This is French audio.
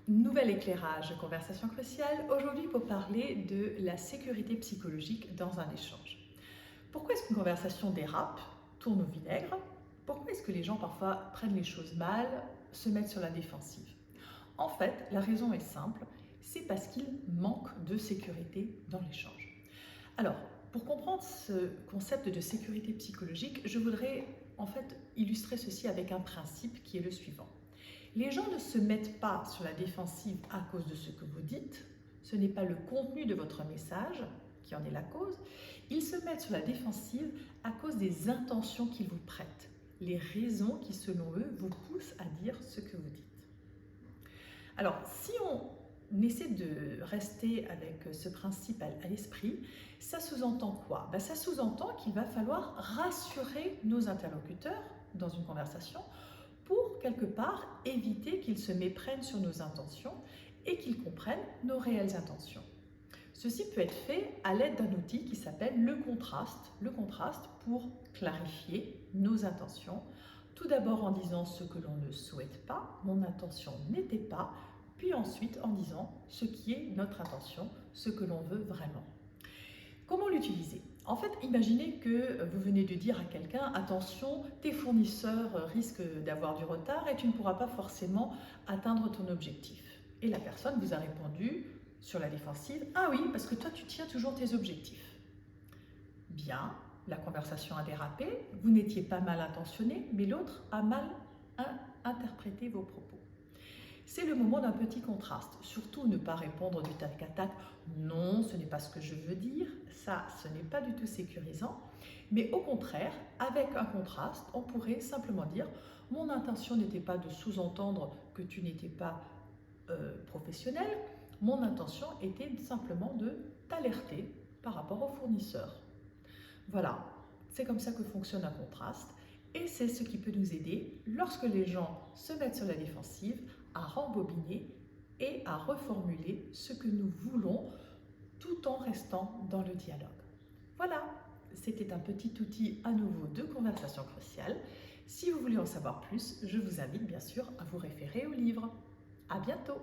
Nouvel éclairage, conversation cruciale, aujourd'hui pour parler de la sécurité psychologique dans un échange. Pourquoi est-ce qu'une conversation dérape, tourne au vinaigre? Pourquoi est-ce que les gens parfois prennent les choses mal, se mettent sur la défensive? En fait, la raison est simple, c'est parce qu'il manque de sécurité dans l'échange. Alors, pour comprendre ce concept de sécurité psychologique, je voudrais en fait illustrer ceci avec un principe qui est le suivant. Les gens ne se mettent pas sur la défensive à cause de ce que vous dites, ce n'est pas le contenu de votre message qui en est la cause, ils se mettent sur la défensive à cause des intentions qu'ils vous prêtent, les raisons qui selon eux vous poussent à dire ce que vous dites. Alors, si on essaie de rester avec ce principe à l'esprit, ça sous-entend quoi? Ça sous-entend qu'il va falloir rassurer nos interlocuteurs dans une conversation pour, quelque part, éviter qu'ils se méprennent sur nos intentions et qu'ils comprennent nos réelles intentions. Ceci peut être fait à l'aide d'un outil qui s'appelle le contraste pour clarifier nos intentions. Tout d'abord en disant ce que l'on ne souhaite pas, mon intention n'était pas, puis ensuite en disant ce qui est notre intention, ce que l'on veut vraiment. Comment l'utiliser? En fait, imaginez que vous venez de dire à quelqu'un « Attention, tes fournisseurs risquent d'avoir du retard et tu ne pourras pas forcément atteindre ton objectif. » Et la personne vous a répondu sur la défensive « Ah oui, parce que toi tu tiens toujours tes objectifs. » Bien, la conversation a dérapé, vous n'étiez pas mal intentionné, mais l'autre a mal interprété vos propos. C'est le moment d'un petit contraste. Surtout ne pas répondre du tac à tac « Non, ce n'est pas ce que je veux dire », ça, ce n'est pas du tout sécurisant. Mais au contraire, avec un contraste, on pourrait simplement dire « Mon intention n'était pas de sous-entendre que tu n'étais pas professionnel, mon intention était simplement de t'alerter par rapport au fournisseur. » Voilà, c'est comme ça que fonctionne un contraste. Et c'est ce qui peut nous aider lorsque les gens se mettent sur la défensive à rembobiner et à reformuler ce que nous voulons tout en restant dans le dialogue. Voilà, c'était un petit outil à nouveau de conversation cruciale. Si vous voulez en savoir plus, je vous invite bien sûr à vous référer au livre. À bientôt!